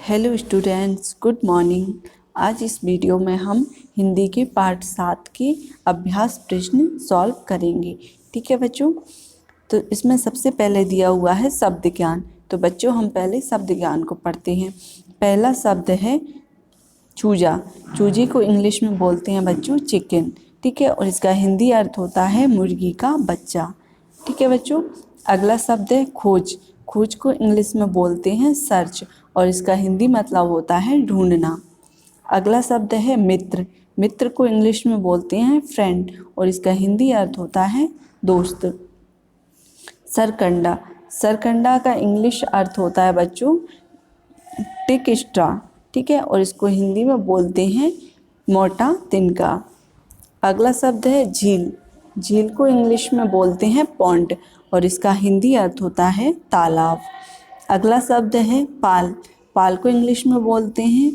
Hello students, good morning. आज इस video में हम हिंदी के पार्ट 7 के अभ्यास प्रश्न सॉल्व करेंगे। ठीक है बच्चों, तो इसमें सबसे पहले दिया हुआ है शब्द ज्ञान। तो बच्चों हम पहले शब्द ज्ञान को पढ़ते हैं। पहला शब्द है चूजा। चूजे को इंग्लिश में बोलते हैं बच्चों चिकन। ठीक है, और इसका हिंदी अर्थ होता है मुर्गी का बच्चा। ठीक है बच्चों, अगला शब्द है खोज। खोज को इंग्लिश में बोलते हैं सर्च, और इसका हिंदी मतलब होता है ढूंढना। अगला शब्द है मित्र। मित्र को इंग्लिश में बोलते हैं फ्रेंड, और इसका हिंदी अर्थ होता है दोस्त। सरकंडा। सरकंडा का इंग्लिश अर्थ होता है बच्चों टिक स्ट्रा। ठीक है, और इसको हिंदी में बोलते हैं मोटा तिनका। अगला शब्द है झील। झील को इंग्लिश में बोलते हैं पॉन्ड, और इसका हिंदी अर्थ होता है तालाब। अगला शब्द है पाल। पाल को इंग्लिश में बोलते हैं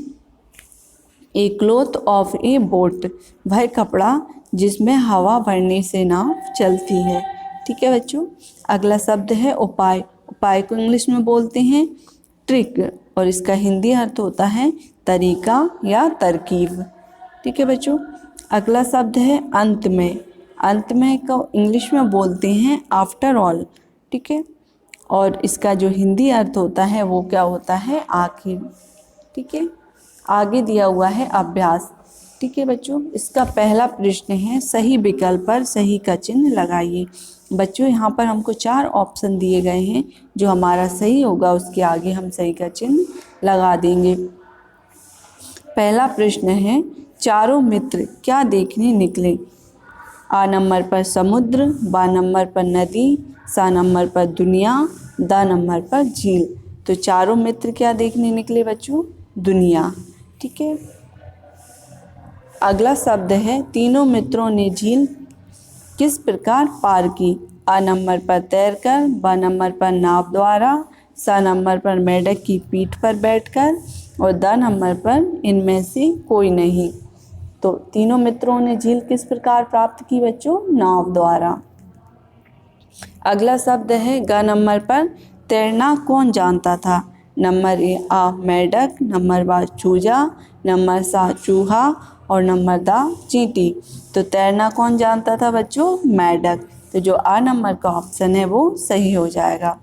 ए क्लोथ ऑफ ए बोट। वह कपड़ा जिसमें हवा भरने से नाव चलती है। ठीक है बच्चों, अगला शब्द है उपाय। उपाय को इंग्लिश में बोलते हैं ट्रिक, और इसका हिंदी अर्थ होता है तरीका या तरकीब। ठीक है बच्चों, अगला शब्द है अंत में। अंत में को इंग्लिश में बोलते हैं आफ्टर ऑल। ठीक है, और इसका जो हिंदी अर्थ होता है वो क्या होता है आखिर। ठीक है, आगे दिया हुआ है अभ्यास। ठीक है बच्चों, इसका पहला प्रश्न है सही विकल्प पर सही का चिन्ह लगाइए। बच्चों यहाँ पर हमको 4 ऑप्शन दिए गए हैं, जो हमारा सही होगा उसके आगे हम सही का चिन्ह लगा देंगे। पहला प्रश्न है चारों मित्र क्या देखने निकले। आ नंबर पर समुद्र, बा नंबर पर नदी, सा नंबर पर दुनिया, दा नंबर पर झील। तो चारों मित्र क्या देखने निकले बच्चों, दुनिया। ठीक है, अगला शब्द है तीनों मित्रों ने झील किस प्रकार पार की। आ नंबर पर तैरकर, बा नंबर पर नाव द्वारा, सा नंबर पर मेंढक की पीठ पर बैठकर, और दा नंबर पर इनमें से कोई नहीं। तो तीनों मित्रों ने झील किस प्रकार प्राप्त की बच्चों, नाव द्वारा। अगला शब्द है ग नंबर पर तैरना कौन जानता था। नंबर ए आ मेंढक, नंबर बा चूजा, नंबर सा चूहा, और नंबर दा चींटी। तो तैरना कौन जानता था बच्चों, मेंढक। तो जो आ नंबर का ऑप्शन है वो सही हो जाएगा।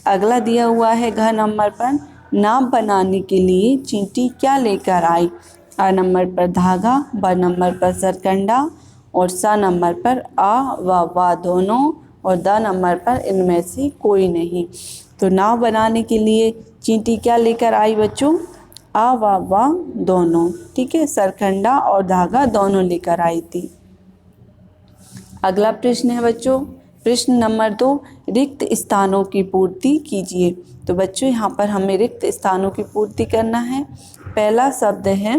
अगला दिया हुआ है घ नंबर पर नाव बनाने के लिए चींटी क्या लेकर आई। आ नंबर पर धागा, बा नंबर पर सरकंडा, और सा नंबर पर आ व वा दोनों, और दा नंबर पर इनमें से कोई नहीं। तो नाव बनाने के लिए चींटी क्या लेकर आई बच्चों, आ व वा दोनों। ठीक है, सरकंडा और धागा दोनों लेकर आई थी। अगला प्रश्न है बच्चों प्रश्न नंबर 2, रिक्त स्थानों की पूर्ति कीजिए। तो बच्चों यहाँ पर हमें रिक्त स्थानों की पूर्ति करना है। पहला शब्द है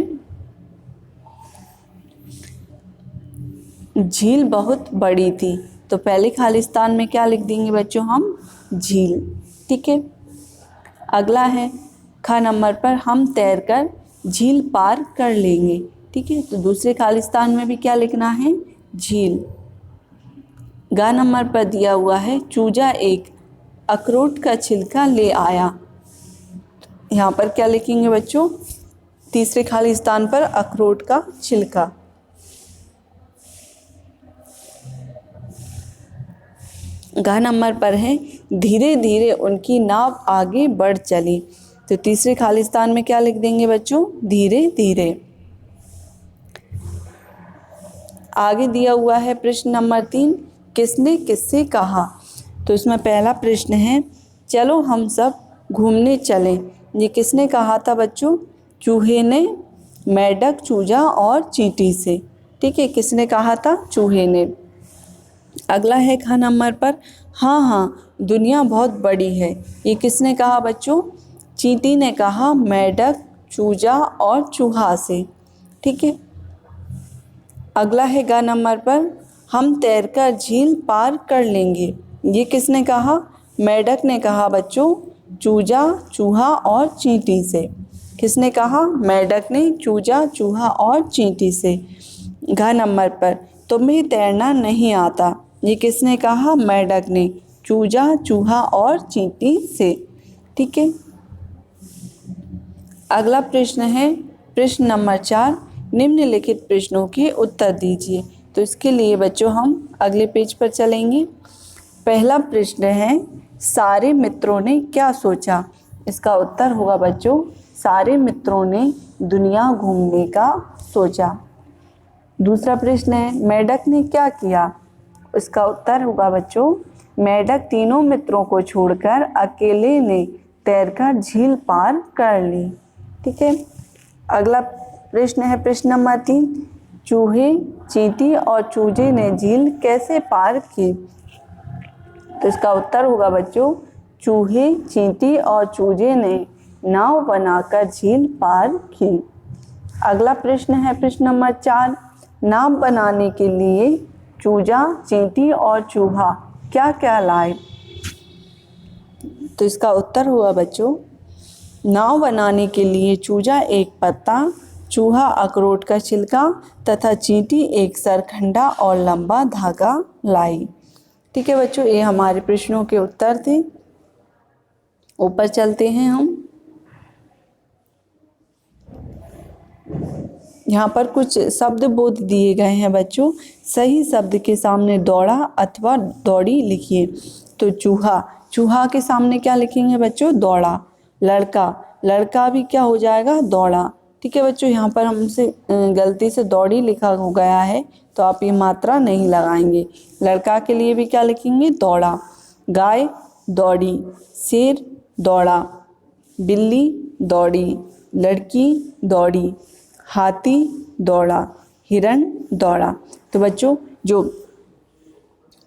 झील बहुत बड़ी थी। तो पहले खाली स्थान में क्या लिख देंगे बच्चों हम, झील। ठीक है, अगला है ख नंबर पर हम तैरकर झील पार कर लेंगे। ठीक है, तो दूसरे खाली स्थान में भी क्या लिखना है, झील। ग नंबर पर दिया हुआ है चूजा एक अखरोट का छिलका ले आया। यहाँ पर क्या लिखेंगे बच्चों, तीसरे खाली स्थान पर अखरोट का छिलका। घ नंबर पर है धीरे धीरे उनकी नाव आगे बढ़ चली। तो तीसरे खाली स्थान में क्या लिख देंगे बच्चों, धीरे धीरे। आगे दिया हुआ है प्रश्न नंबर 3, किसने किससे कहा। तो इसमें पहला प्रश्न है चलो हम सब घूमने चलें। ये किसने कहा था बच्चों, चूहे ने मेंढक, चूजा और चींटी से। ठीक है, किसने कहा था, चूहे ने। अगला है ख नंबर पर हाँ हाँ दुनिया बहुत बड़ी है। ये किसने कहा बच्चों, चींटी ने कहा मेंढक, चूजा और चूहा से। ठीक है, अगला है ग नंबर पर हम तैरकर झील पार कर लेंगे। ये किसने कहा, मेंढक ने कहा बच्चों चूजा, चूहा और चींटी से। किसने कहा, मेंढक ने चूजा, चूहा और चींटी से। घ नंबर पर तुम्हें तैरना नहीं आता। ये किसने कहा, मेंढक ने चूजा, चूहा और चींटी से। ठीक है, अगला प्रश्न है प्रश्न नंबर 4, निम्नलिखित प्रश्नों के उत्तर दीजिए। तो इसके लिए बच्चों हम अगले पेज पर चलेंगे। पहला प्रश्न है, सारे मित्रों ने क्या सोचा? इसका उत्तर होगा बच्चों, सारे मित्रों ने दुनिया घूमने का सोचा। दूसरा प्रश्न है, मेढक ने क्या किया? इसका उत्तर होगा बच्चों, मेढक तीनों मित्रों को छोड़कर अकेले ने तैरकर झील पार कर ली। ठीक है। अगला प्रश्न है प्रश्न नंबर 3, चूहे, चींटी और चूजे ने झील कैसे पार की? तो इसका उत्तर होगा बच्चों, चूहे, चींटी और चूजे ने नाव बनाकर झील पार की। अगला प्रश्न है प्रश्न नंबर 4, नाव बनाने के लिए चूजा, चींटी और चूहा क्या क्या लाए? तो इसका उत्तर होगा बच्चों, नाव बनाने के लिए चूजा एक पत्ता, चूहा अखरोट का छिलका तथा चींटी एक सरखंडा और लंबा धागा लाई। ठीक है बच्चों, ये हमारे प्रश्नों के उत्तर थे। ऊपर चलते हैं हम। यहाँ पर कुछ शब्द बोध दिए गए हैं बच्चों। सही शब्द के सामने दौड़ा अथवा दौड़ी लिखिए। तो चूहा, चूहा के सामने क्या लिखेंगे बच्चों? दौड़ा। लड़का, लड़का भी क्या हो जाएगा? दौड़ा। ठीक है बच्चों, यहाँ पर हमसे गलती से दौड़ी लिखा हो गया है, तो आप ये मात्रा नहीं लगाएंगे। लड़का के लिए भी क्या लिखेंगे? दौड़ा। गाय दौड़ी, शेर दौड़ा, बिल्ली दौड़ी, लड़की दौड़ी, हाथी दौड़ा, हिरण दौड़ा। तो बच्चों जो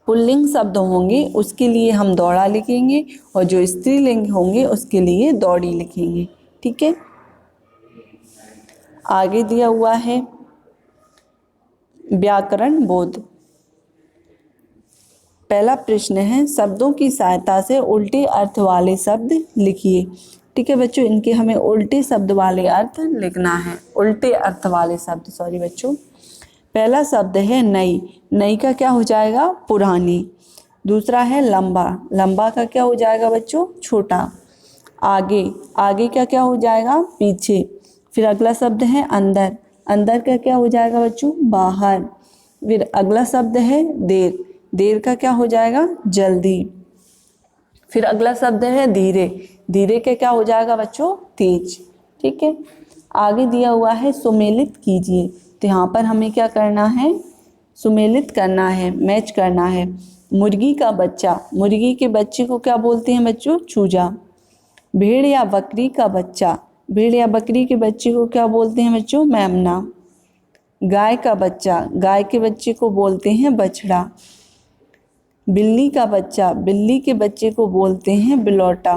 पुल्लिंग शब्द होंगे उसके लिए हम दौड़ा लिखेंगे और जो स्त्रीलिंग होंगे उसके लिए दौड़ी लिखेंगे। ठीक है। आगे दिया हुआ है व्याकरण बोध। पहला प्रश्न है, शब्दों की सहायता से उल्टे अर्थ वाले शब्द लिखिए। ठीक है बच्चों, इनके हमें उल्टे शब्द वाले अर्थ लिखना है। उल्टे अर्थ वाले शब्द, सॉरी बच्चों। पहला शब्द है नई, नई का क्या हो जाएगा? पुरानी। दूसरा है लंबा, लंबा का क्या हो जाएगा बच्चों? छोटा। आगे, आगे का क्या हो जाएगा? पीछे। फिर अगला शब्द है अंदर, अंदर का क्या हो जाएगा बच्चों? बाहर। फिर अगला शब्द है देर, देर का क्या हो जाएगा? जल्दी। फिर अगला शब्द है धीरे, धीरे के क्या हो जाएगा बच्चों? तेज। ठीक है। आगे दिया हुआ है सुमेलित कीजिए। तो यहाँ पर हमें क्या करना है? सुमेलित करना है, मैच करना है। मुर्गी का बच्चा, मुर्गी के बच्चे को क्या बोलते हैं बच्चों? चूजा। भेड़ या बकरी का बच्चा, भेड़ या बकरी के बच्चे को क्या बोलते हैं बच्चों? मेमना। गाय का बच्चा, गाय के बच्चे को बोलते हैं बछड़ा। बिल्ली का बच्चा, बिल्ली के बच्चे को बोलते हैं बिलौटा।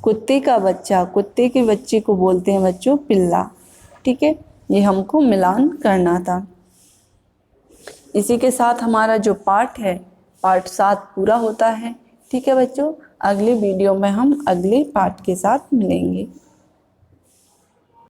कुत्ते का बच्चा, कुत्ते के बच्चे को बोलते हैं बच्चों पिल्ला। ठीक है, ये हमको मिलान करना था। इसी के साथ हमारा जो पाठ है, पाठ 7 पूरा होता है। ठीक है बच्चों, अगले वीडियो में हम अगले पाठ के साथ मिलेंगे।